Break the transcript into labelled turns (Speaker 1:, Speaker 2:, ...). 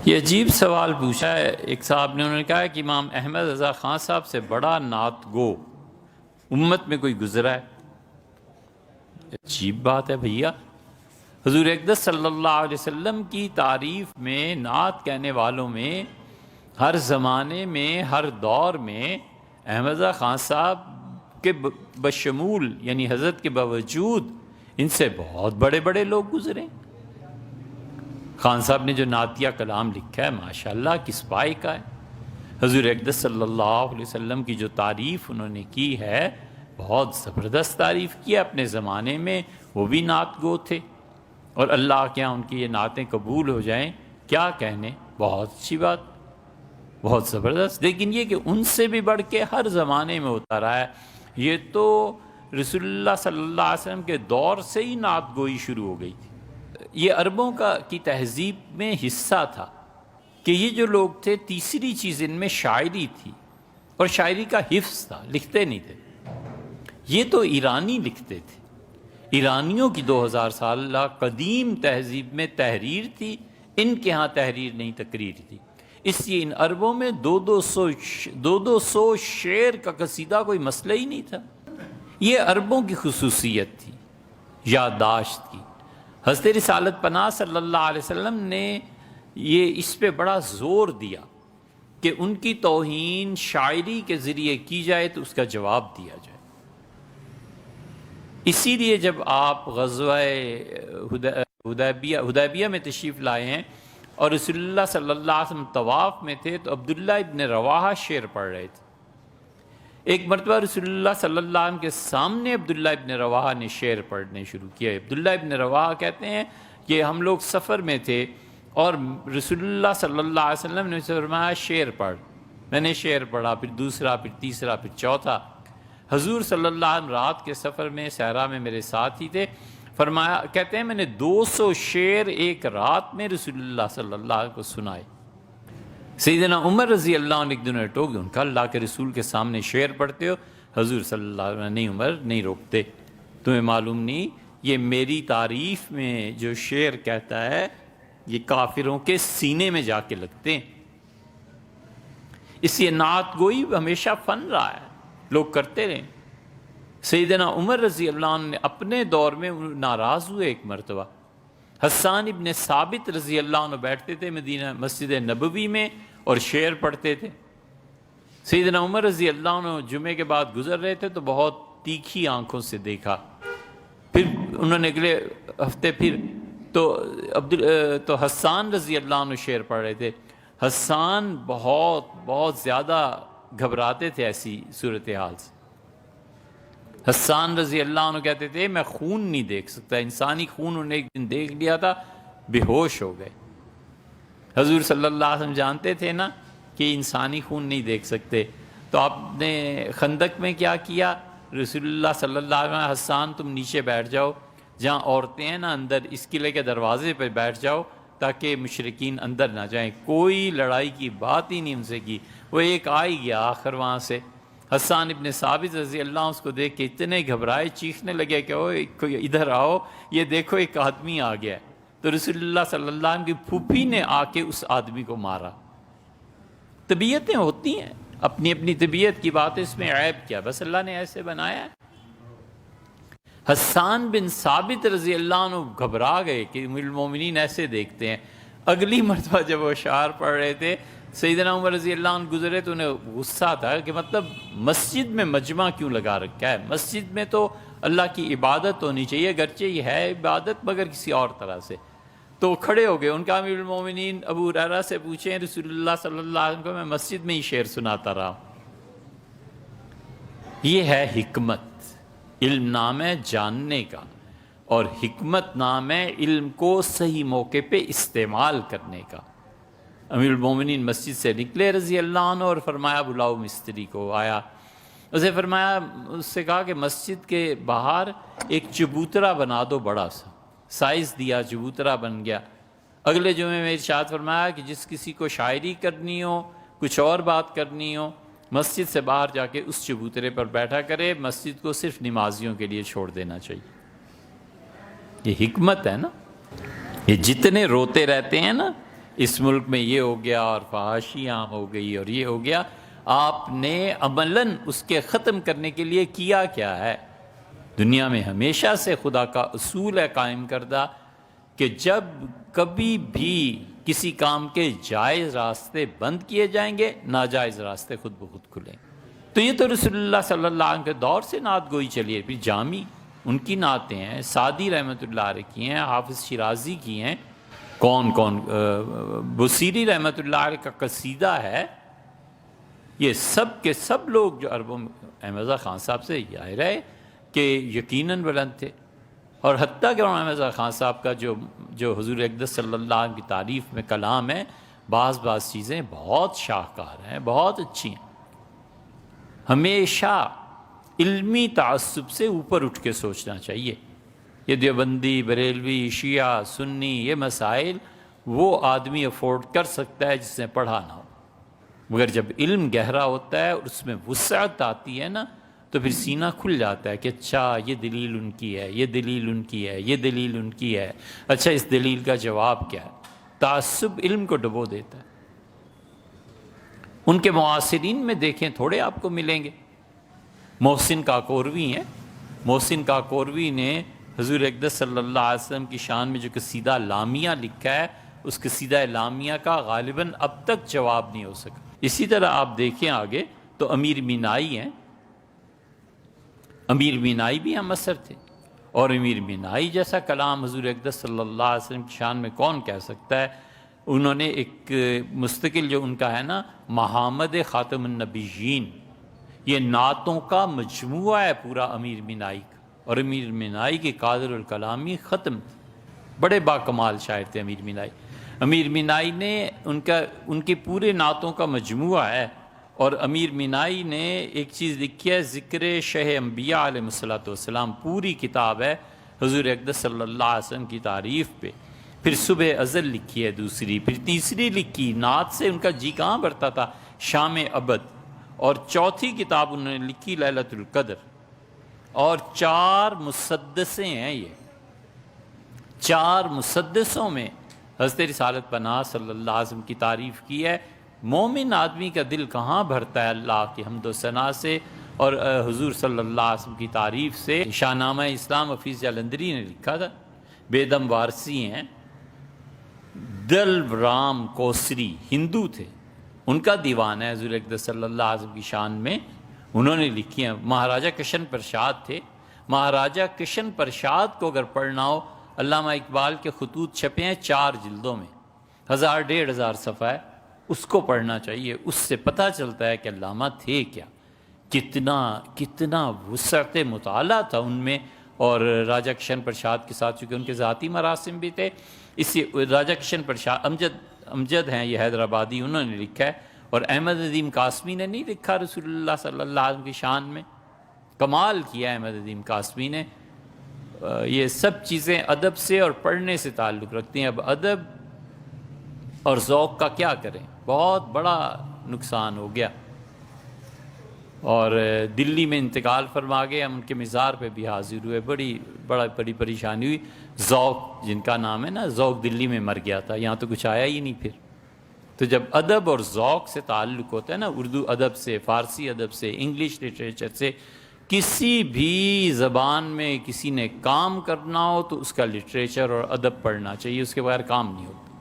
Speaker 1: یہ عجیب سوال پوچھا ہے ایک صاحب نے، انہوں نے کہا کہ امام احمد رضا خان صاحب سے بڑا نعت گو امت میں کوئی گزرا ہے؟ عجیب بات ہے بھیا، حضور اقدس صلی اللہ علیہ وسلم کی تعریف میں نعت کہنے والوں میں ہر زمانے میں ہر دور میں احمد رضا خان صاحب کے بشمول یعنی حضرت کے باوجود ان سے بہت بڑے بڑے لوگ گزرے۔ خان صاحب نے جو نعتیہ کلام لکھا ہے ماشاءاللہ کس پائے کا ہے۔ حضور اقدس صلی اللہ علیہ وسلم کی جو تعریف انہوں نے کی ہے بہت زبردست تعریف کی ہے، اپنے زمانے میں وہ بھی نعت گو تھے، اور اللہ کے یہاں ان کی یہ نعتیں قبول ہو جائیں کیا کہنے، بہت اچھی بات، بہت زبردست۔ لیکن یہ کہ ان سے بھی بڑھ کے ہر زمانے میں ہوتا رہا ہے، یہ تو رسول اللہ صلی اللہ علیہ وسلم کے دور سے ہی نعت گوئی شروع ہو گئی تھی۔ یہ عربوں کی تہذیب میں حصہ تھا کہ یہ جو لوگ تھے تیسری چیز ان میں شاعری تھی، اور شاعری کا حفظ تھا، لکھتے نہیں تھے۔ یہ تو ایرانی لکھتے تھے، ایرانیوں کی 2000 سالہ قدیم تہذیب میں تحریر تھی، ان کے ہاں تحریر نہیں تقریر تھی، اس لیے ان عربوں میں دو دو سو شعر کا قصیدہ کوئی مسئلہ ہی نہیں تھا۔ یہ عربوں کی خصوصیت تھی، یادداشت کی۔ حضرت رسالت پناہ صلی اللہ علیہ وسلم نے یہ اس پہ بڑا زور دیا کہ ان کی توہین شاعری کے ذریعے کی جائے تو اس کا جواب دیا جائے۔ اسی لیے جب آپ غزوہ حدیبیہ میں تشریف لائے ہیں اور رسول اللہ صلی اللہ علیہ وسلم طواف میں تھے تو عبداللہ ابن رواحہ شعر پڑھ رہے تھے۔ ایک مرتبہ رسول اللہ صلی اللہ علیہ وسلم کے سامنے عبداللہ ابن رواحہ نے شعر پڑھنے شروع کیا۔ عبداللہ ابن رواحہ کہتے ہیں کہ ہم لوگ سفر میں تھے اور رسول اللہ صلی اللہ علیہ وسلم نے فرمایا شعر پڑھ، میں نے شعر پڑھا، پھر دوسرا، پھر تیسرا، پھر چوتھا۔ حضور صلی اللہ علیہ وسلم رات کے سفر میں صحرا میں میرے ساتھ ہی تھے، فرمایا کہتے ہیں میں نے 200 شعر ایک رات میں رسول اللہ صلی اللہ علیہ وسلم کو سنائے۔ سیدنا عمر رضی اللہ عنہ ایک دن نے ٹوک دیا، ان کا اللہ کے رسول کے سامنے شعر پڑھتے ہو؟ حضور صلی اللہ علیہ وسلم نہیں عمر نہیں روکتے، تمہیں معلوم نہیں یہ میری تعریف میں جو شعر کہتا ہے یہ کافروں کے سینے میں جا کے لگتے ہیں۔ اس لیے نعت گوئی ہمیشہ فن رہا ہے، لوگ کرتے رہے۔ سیدنا عمر رضی اللہ عنہ نے اپنے دور میں ناراض ہوئے ایک مرتبہ۔ حسان ابن ثابت رضی اللہ عنہ بیٹھتے تھے مدینہ مسجد نبوی میں اور شعر پڑھتے تھے۔ سیدنا عمر رضی اللہ عنہ جمعے کے بعد گزر رہے تھے تو بہت تیکھی آنکھوں سے دیکھا، پھر انہوں نے اگلے ہفتے پھر تو حسان رضی اللہ عنہ شعر پڑھ رہے تھے۔ حسان بہت زیادہ گھبراتے تھے ایسی صورتحال سے۔ حسان رضی اللہ عنہ کہتے تھے میں خون نہیں دیکھ سکتا، انسانی خون انہوں نے ایک دن دیکھ لیا تھا، بے ہوش ہو گئے۔ حضور صلی اللہ علیہ وسلم جانتے تھے نا کہ انسانی خون نہیں دیکھ سکتے، تو آپ نے خندق میں کیا کیا؟ رسول اللہ صلی اللہ علیہ وسلم حسان تم نیچے بیٹھ جاؤ، جہاں عورتیں ہیں نا اندر اس قلعے کے دروازے پہ بیٹھ جاؤ تاکہ مشرکین اندر نہ جائیں۔ کوئی لڑائی کی بات ہی نہیں ان سے کی، وہ ایک آ ہی گیا آخر وہاں سے۔ حسان ابن ثابت رضی اللہ عنہ اس کو دیکھ کے اتنے گھبرائے، چیخنے لگے کہ ادھر آؤ، یہ دیکھو ایک آدمی آ گیا ہے۔ تو رسول اللہ صلی اللہ علیہ وسلم کی پھوپھی نے آ کے اس آدمی کو مارا۔ طبیعتیں ہوتی ہیں، اپنی اپنی طبیعت کی بات، اس میں عیب کیا، بس اللہ نے ایسے بنایا ہے۔ حسان بن ثابت رضی اللہ عنہ گھبرا گئے کہ ام المومنین ایسے دیکھتے ہیں۔ اگلی مرتبہ جب وہ اشعار پڑھ رہے تھے سیدنا عمر رضی اللہ عنہ گزرے تو انہیں غصہ تھا کہ مطلب مسجد میں مجمع کیوں لگا رکھا ہے، مسجد میں تو اللہ کی عبادت ہونی چاہیے، اگرچہ یہ ہے عبادت مگر کسی اور طرح سے۔ تو کھڑے ہو گئے، ان کا امیر المومنین ابو ہریرہ سے پوچھیں رسول اللہ صلی اللہ علیہ وسلم کو میں مسجد میں ہی شعر سناتا رہا ہوں۔ یہ ہے حکمت، علم نام ہے جاننے کا، اور حکمت نام ہے علم کو صحیح موقع پہ استعمال کرنے کا۔ امیر المومنین مسجد سے نکلے رضی اللہ عنہ اور فرمایا بلاؤ مستری کو، آیا، اسے فرمایا، اس سے کہا کہ مسجد کے باہر ایک چبوترا بنا دو بڑا سا، سائز دیا، چبوترا بن گیا۔ اگلے جمعے میں ارشاد فرمایا کہ جس کسی کو شاعری کرنی ہو، کچھ اور بات کرنی ہو، مسجد سے باہر جا کے اس چبوترے پر بیٹھا کرے، مسجد کو صرف نمازیوں کے لیے چھوڑ دینا چاہیے۔ یہ حکمت ہے نا، یہ جتنے روتے رہتے ہیں نا اس ملک میں یہ ہو گیا اور فحاشی عام ہو گئی اور یہ ہو گیا، آپ نے عملاً اس کے ختم کرنے کے لیے کیا کیا ہے؟ دنیا میں ہمیشہ سے خدا کا اصول ہے قائم کردہ کہ جب کبھی بھی کسی کام کے جائز راستے بند کیے جائیں گے، ناجائز راستے خود بخود کھلیں۔ تو یہ تو رسول اللہ صلی اللہ علیہ وسلم کے دور سے نعت گوئی چلی ہے۔ پھر جامی ان کی نعتیں ہیں، سعدی رحمۃ اللہ علیہ کی ہیں، حافظ شیرازی کی ہیں، کون بصیری رحمۃ اللہ علیہ کا قصیدہ ہے۔ یہ سب کے سب لوگ جو عربوں میں احمد رضا خان صاحب سے ظاہر ہے کہ یقیناً بلند تھے، اور حتیٰ کہ احمد رضا خان صاحب کا جو حضور اقدس صلی اللہ علیہ وسلم کی تعریف میں کلام ہے، بعض چیزیں بہت شاہکار ہیں، بہت اچھی ہیں۔ ہمیشہ علمی تعصب سے اوپر اٹھ کے سوچنا چاہیے۔ یہ دیوبندی، بریلوی، شیعہ، سنی، یہ مسائل وہ آدمی افورڈ کر سکتا ہے جس نے پڑھا نہ ہو، مگر جب علم گہرا ہوتا ہے اور اس میں وسعت آتی ہے نا، تو پھر سینہ کھل جاتا ہے کہ اچھا یہ دلیل ان کی ہے، یہ دلیل ان کی ہے، یہ دلیل ان کی ہے، اچھا اس دلیل کا جواب کیا ہے۔ تعصب علم کو ڈبو دیتا ہے۔ ان کے معاصرین میں دیکھیں، تھوڑے آپ کو ملیں گے۔ محسن کاکوروی ہیں، محسن کاکوروی نے حضور اقدس صلی اللہ علیہ وسلم کی شان میں جو قصیدہ لامیہ لکھا ہے، اس قصیدہ لامیہ کا غالباً اب تک جواب نہیں ہو سکا۔ اسی طرح آپ دیکھیں آگے تو امیر مینائی ہیں، امیر مینائی بھی ہم اثر تھے، اور امیر مینائی جیسا کلام حضور اقدس صلی اللہ علیہ وسلم کی شان میں کون کہہ سکتا ہے؟ انہوں نے ایک مستقل جو ان کا ہے نا محمد خاتم النبیین، یہ نعتوں کا مجموعہ ہے پورا امیر مینائی کا، اور امیر مینائی کی قادر الکلامی ختم تھی۔ بڑے باکمال شاعر تھے امیر مینائی۔ امیر مینائی نے ان کے پورے نعتوں کا مجموعہ ہے، اور امیر مینائی نے ایک چیز لکھی ہے، ذکر شہ انبیاء علیہ الصلوۃ والسلام، پوری کتاب ہے حضور اقدس صلی اللہ علیہ وسلم کی تعریف پہ۔ پھر صبح ازل لکھی ہے دوسری، پھر تیسری لکھی، نعت سے ان کا جی کہاں بھرتا تھا، شام ابد، اور چوتھی کتاب انہوں نے لکھی لیلۃ القدر، اور 4 مسدسیں ہیں۔ یہ 4 مسدسوں میں حضرت رسالت پناہ صلی اللہ علیہ وسلم کی تعریف کی ہے۔ مومن آدمی کا دل کہاں بھرتا ہے اللہ کی حمد و ثنا سے اور حضور صلی اللہ علیہ وسلم کی تعریف سے۔ شاہ نامہ اسلام حفیظ جلندری نے لکھا تھا، بیدم وارسی ہیں، دل رام کوسری ہندو تھے، ان کا دیوان ہے حضور اقدس صلی اللہ علیہ وسلم کی شان میں، انہوں نے لکھی ہیں۔ مہاراجہ کشن پرشاد تھے، مہاراجہ کشن پرشاد کو اگر پڑھنا ہو، علامہ اقبال کے خطوط چھپے ہیں 4 جلدوں میں، 1000-1500 صفحہ ہے، اس کو پڑھنا چاہیے۔ اس سے پتہ چلتا ہے کہ علامہ تھے کیا، کتنا وسعت مطالعہ تھا ان میں۔ اور راجہ کشن پرشاد کے ساتھ چونکہ ان کے ذاتی مراسم بھی تھے، اسی راجہ کشن پرشاد امجد ہیں، یہ حیدرآبادی، انہوں نے لکھا ہے، اور احمد ندیم قاسمی نے نہیں لکھا رسول اللہ صلی اللہ علیہ وسلم کی شان میں؟ کمال کیا احمد ندیم قاسمی نے۔ یہ سب چیزیں ادب سے اور پڑھنے سے تعلق رکھتی ہیں۔ اب ادب اور ذوق کا کیا کریں، بہت بڑا نقصان ہو گیا، اور دلی میں انتقال فرما گئے، ہم ان کے مزار پہ بھی حاضر ہوئے، بڑی پریشانی ہوئی۔ ذوق جن کا نام ہے نا، ذوق دلی میں مر گیا تھا، یہاں تو کچھ آیا ہی نہیں پھر۔ تو جب ادب اور ذوق سے تعلق ہوتا ہے نا، اردو ادب سے، فارسی ادب سے، انگلش لٹریچر سے، کسی بھی زبان میں کسی نے کام کرنا ہو تو اس کا لٹریچر اور ادب پڑھنا چاہیے، اس کے بغیر کام نہیں ہوتا۔